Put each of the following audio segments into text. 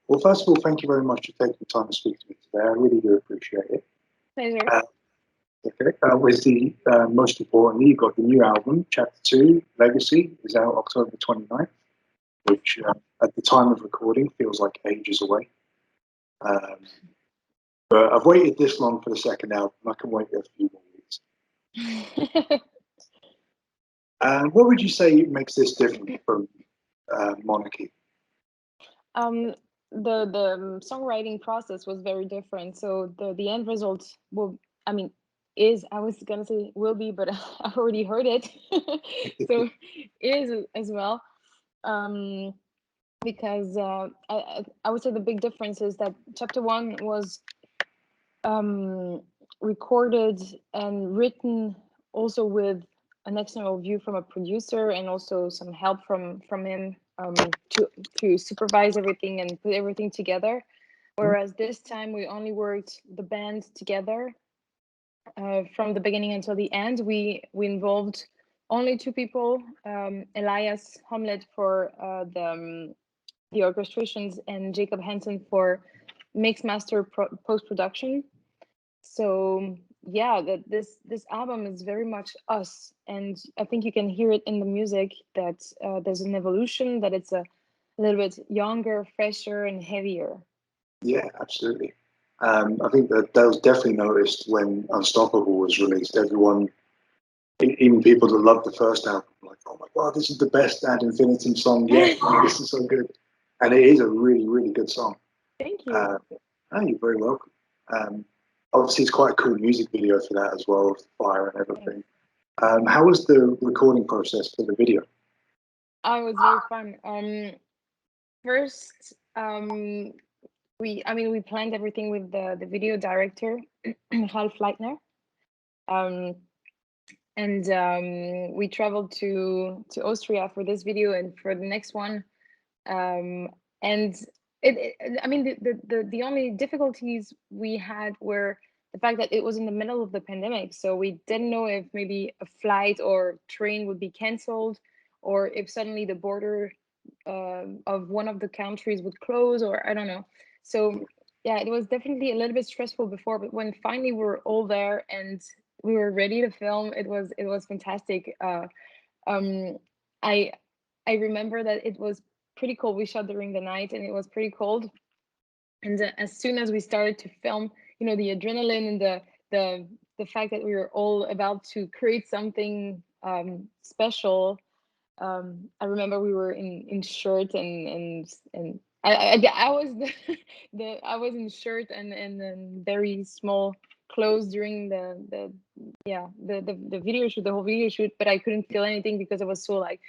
Well, first of all, thank you very much for taking the time to speak to me today. I really do appreciate it. Pleasure. Okay. With the most importantly, you've got the new album, Chapter 2, Legacy, is out October 29th, which at the time of recording feels like ages away. But I've waited this long for the second album. I can wait a few more weeks. What would you say makes this different from Monarchy? The songwriting process was very different. So the end result will, I mean, is, I was gonna say will be, but I already heard it. So is as well. Because I would say the big difference is that chapter 1 was recorded and written also with an external view from a producer and also some help from him to supervise everything and put everything together. Whereas this time we only worked the band together from the beginning until the end. We involved only 2 people, Elias Homlet for the orchestrations and Jacob Hansen for mix master post-production. So yeah, this album is very much us, and I think you can hear it in the music that there's an evolution, that it's a little bit younger, fresher, and heavier. Yeah, absolutely. I think that was definitely noticed when Unstoppable was released. Everyone, even people that loved the first album, like, oh my god, this is the best Ad Infinitum song yet. This is so good, and it is a really, really good song. Thank you. You're very welcome. Obviously, it's quite a cool music video for that as well, with the fire and everything. How was the recording process for the video? Oh, it was very fun. First, we planned everything with the video director, Ralf Leitner. And we traveled to Austria for this video and for the next one. And the only difficulties we had were the fact that it was in the middle of the pandemic, so we didn't know if maybe a flight or train would be canceled, or if suddenly the border of one of the countries would close, or I don't know. So yeah, it was definitely a little bit stressful before, but when finally we were all there and we were ready to film, it was fantastic. I remember that it was pretty cold. We shot during the night and it was pretty cold, and as soon as we started to film, you know, the adrenaline and the fact that we were all about to create something special. I remember we were in shirt and I was I was in shirt and very small clothes during the video shoot, the whole video shoot, but I couldn't feel anything because I was so like,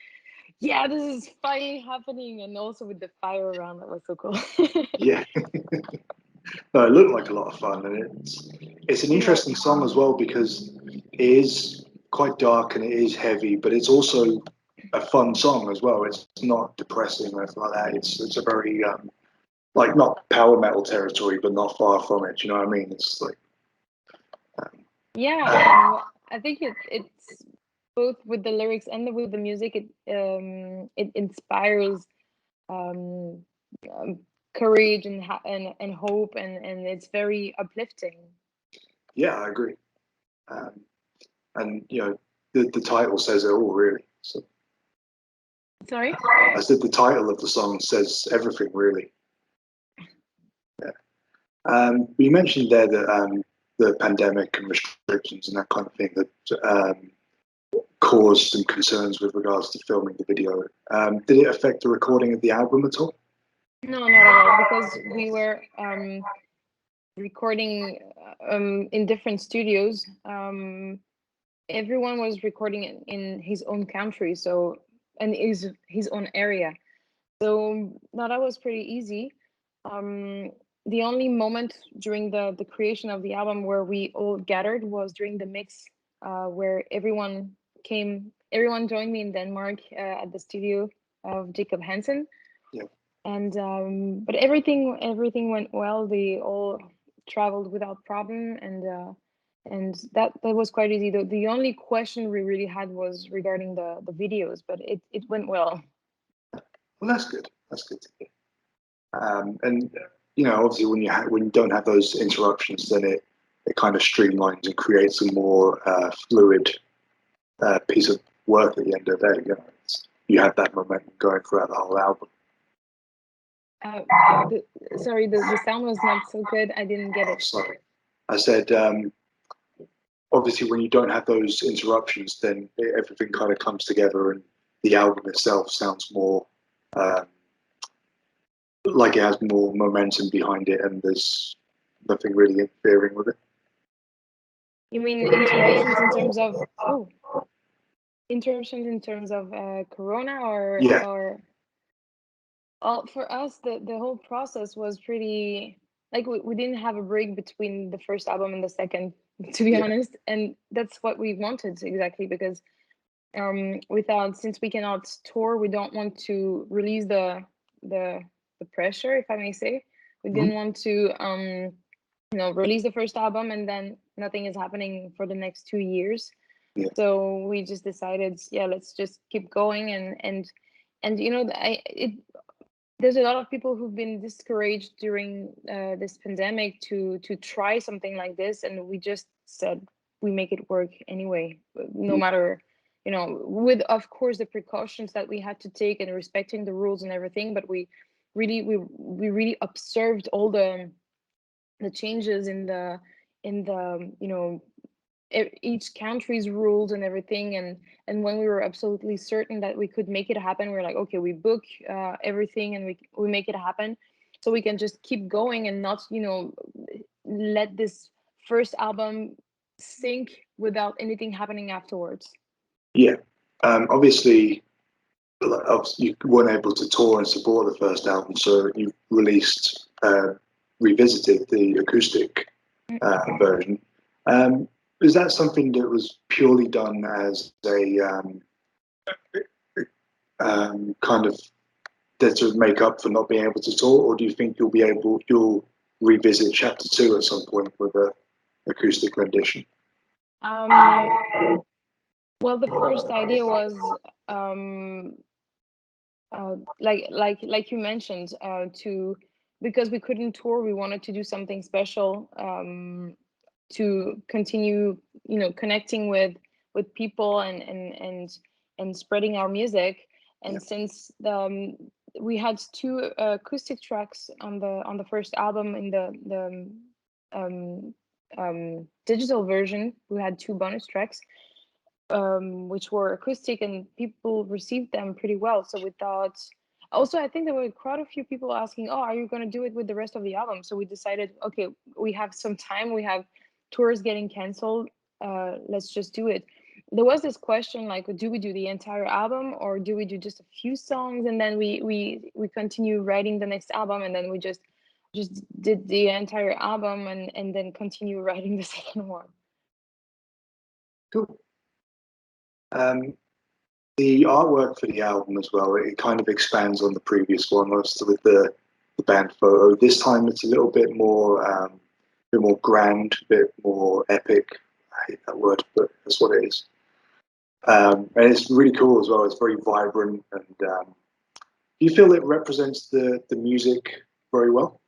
yeah, this is finally happening, and also with the fire around, that was so cool. Yeah. No, it looked like a lot of fun, and it's an interesting song as well because it is quite dark and it is heavy, but it's also a fun song as well. It's not depressing or anything like that. It's a very like not power metal territory, but not far from it. You know what I mean? It's like I think it's both with the lyrics and with the music. It inspires courage and hope, and it's very uplifting. Yeah, I agree. And you know, the title says it all, really. So, sorry? I said the title of the song says everything, really. Yeah. You mentioned there that the pandemic and restrictions and that kind of thing that caused some concerns with regards to filming the video. Did it affect the recording of the album at all? No, not at all, because we were recording in different studios. Everyone was recording in his own country, so, and his own area. So that was pretty easy. The only moment during the creation of the album where we all gathered was during the mix, where everyone joined me in Denmark at the studio of Jacob Hansen. Yeah. And but everything went well. They all traveled without problem, and that was quite easy. The only question we really had was regarding the videos, but it went well. Well, that's good. That's good to hear. And you know, obviously, when you don't have those interruptions, then it kind of streamlines and creates a more fluid piece of work at the end of the day. You know, you have that momentum going throughout the whole album. Uh, Sorry, the sound was not so good. I didn't get it. Sorry, I said obviously when you don't have those interruptions, then everything kind of comes together, and the album itself sounds more um, like it has more momentum behind it, and there's nothing really interfering with it. You mean interruptions in terms of interruptions in terms of Corona Yeah, or well, for us the whole process was pretty like we didn't have a break between the first album and the second, to be yeah, honest, and that's what we wanted exactly because without since we cannot tour, we don't want to release the the pressure, if I may say. We mhm, didn't want to release the first album and then nothing is happening for the next 2 years. yeah, So we just decided, yeah, let's just keep going and there's a lot of people who've been discouraged during this pandemic to try something like this, and we just said we make it work anyway, no yeah, matter with of course the precautions that we had to take and respecting the rules and everything. But we really observed all the changes in the each country's rules and everything, and when we were absolutely certain that we could make it happen, we are like, okay, we book everything and we make it happen so we can just keep going and not let this first album sink without anything happening afterwards. yeah. Obviously, you weren't able to tour and support the first album, so you released, revisited the acoustic version. Um, is that something that was purely done as a kind of to make up for not being able to tour, or do you think you'll revisit Chapter Two at some point with a acoustic rendition? um well, the first idea was um like you mentioned, to because we couldn't tour, we wanted to do something special, to continue connecting with people and spreading our music. Yeah, And since we had two acoustic tracks on the first album, in the digital version we had two bonus tracks, which were acoustic, and people received them pretty well. So we thought, also I think there were quite a few people asking, oh, are you going to do it with the rest of the album? So we decided, okay, we have some time, we have tours getting canceled, let's just do it. There was this question like, do we do the entire album or do we do just a few songs and then we continue writing the next album, and then we just did the entire album and then continue writing the second one. cool. Um, the artwork for the album as well, it kind of expands on the previous one, also with the band photo. This time it's a bit more grand, a bit more epic. I hate that word, but that's what it is. And it's really cool as well. It's very vibrant, and do you feel it represents the music very well?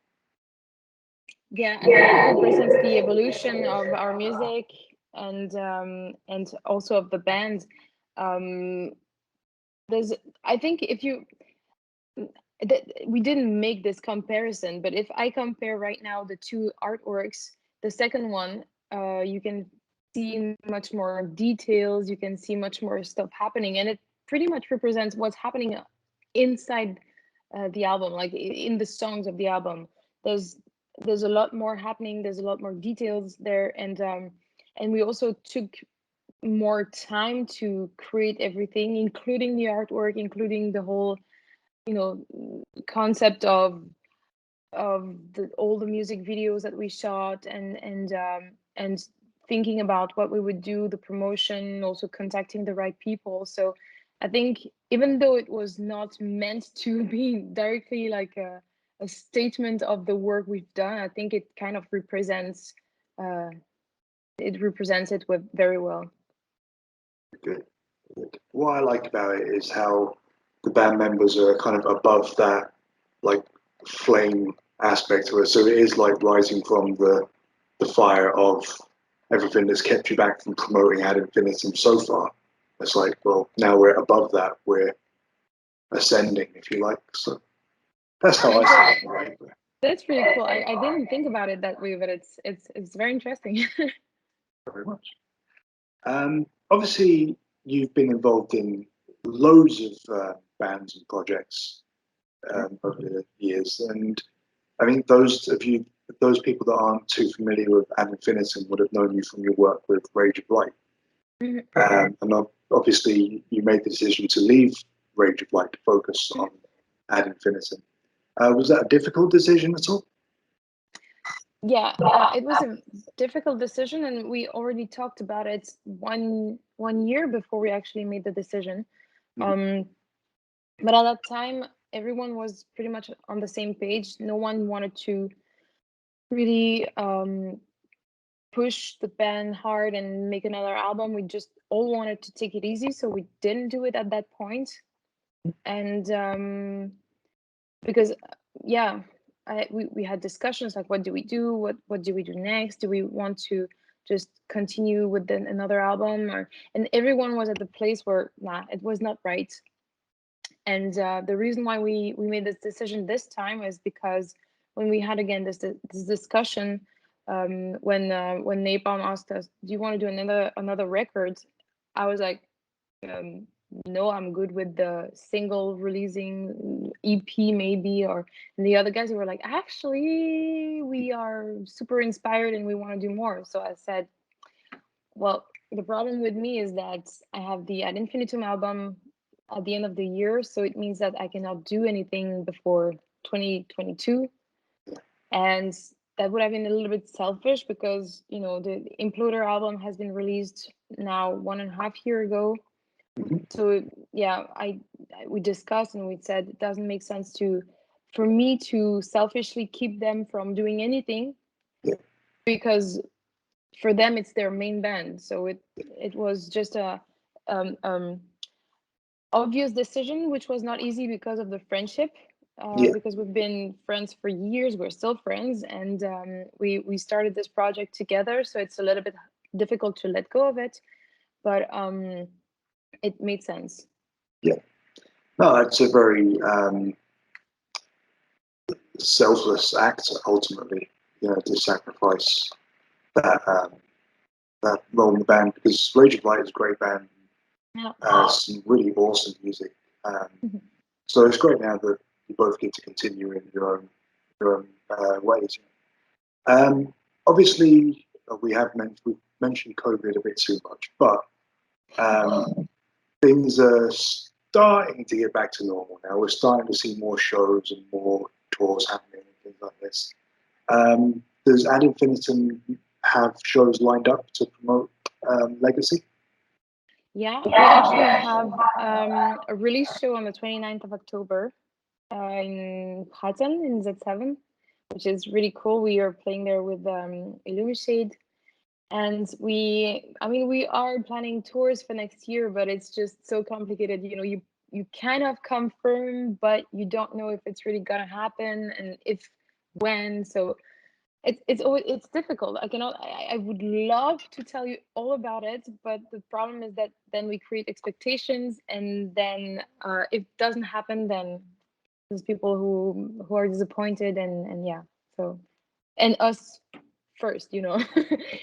Yeah, I think it represents the evolution of our music and also of the band. Um, there's, I think, if you we didn't make this comparison, but if I compare right now the two artworks, the second one, you can see much more details, you can see much more stuff happening, and it pretty much represents what's happening inside the album, like in the songs of the album. There's there's a lot more happening. There's a lot more details there, and we also took more time to create everything, including the artwork, including the whole you know concept of all the music videos that we shot, and thinking about what we would do, the promotion, also contacting the right people. So I think even though it was not meant to be directly like a statement of the work we've done, I think it kind of represents uh, it with very well. Good. Good. What I like about it is how the band members are kind of above that, like flame aspect to it. So it is like rising from the fire of everything that's kept you back from promoting Ad Infinitum so far. It's like, well, now we're above that. We're ascending, if you like. So that's how I see it. Right? That's pretty cool. I didn't think about it that way, but it's very interesting. Very much. Obviously, you've been involved in loads of bands and projects over the years, and I think those people that aren't too familiar with Ad Infinitum would have known you from your work with Rage of Light. And obviously, you made the decision to leave Rage of Light to focus on Ad Infinitum. Was that a difficult decision at all? Yeah, it was a difficult decision, and we already talked about it one year before we actually made the decision. But at that time, everyone was pretty much on the same page. No one wanted to really push the band hard and make another album. We just all wanted to take it easy, so we didn't do it at that point. And because yeah, we had discussions like, what do we do? What do we do next? Do we want to just continue with another album? And everyone was at the place where, nah, it was not right. And the reason why we made this decision this time is because when we had again this discussion, when Napalm asked us, do you want to do another record? I was like, no, I'm good with the single releasing EP maybe. And the other guys were like, actually, we are super inspired and we want to do more. So I said, well, the problem with me is that I have the Ad Infinitum album at the end of the year, so it means that I cannot do anything before 2022. And that would have been a little bit selfish because, you know, the Imploder album has been released now 1.5 years ago. So yeah, we discussed and we said it doesn't make sense for me to selfishly keep them from doing anything, because for them it's their main band. So it was just a obvious decision, which was not easy because of the friendship. Because we've been friends for years, we're still friends, and we started this project together, so it's a little bit difficult to let go of it, but it made sense. Yeah, no, it's a very selfless act ultimately, you know, to sacrifice that that role in the band, because Rage of Light is a great band, some really awesome music. So it's great now that you both get to continue in your own ways. Obviously, we've mentioned COVID a bit too much, but things are starting to get back to normal now. We're starting to see more shows and more tours happening and things like this. Does Ad Infinitum have shows lined up to promote Legacy? Yeah, we actually have a release show on the 29th of October in Hatton in Z7, which is really cool. We are playing there with Illumishade, and we are planning tours for next year, but it's just so complicated. You know, you kind of confirm, but you don't know if it's really gonna happen and when. So it's difficult. I would love to tell you all about it, but the problem is that then we create expectations, and then if it doesn't happen, then there's people who are disappointed, and yeah. So, and us first, you know.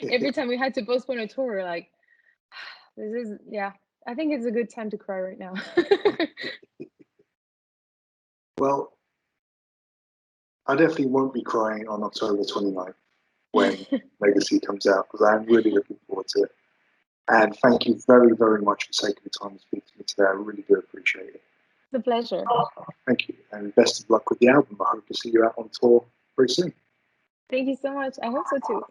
Every time we had to postpone a tour, we're like, this is, yeah, I think it's a good time to cry right now. Well, I definitely won't be crying on October 29th when Legacy comes out, because I'm really looking forward to it. And thank you very, very much for taking the time to speak to me today. I really do appreciate it. It's a pleasure. Thank you, and best of luck with the album. I hope to see you out on tour very soon. Thank you so much. I hope so too.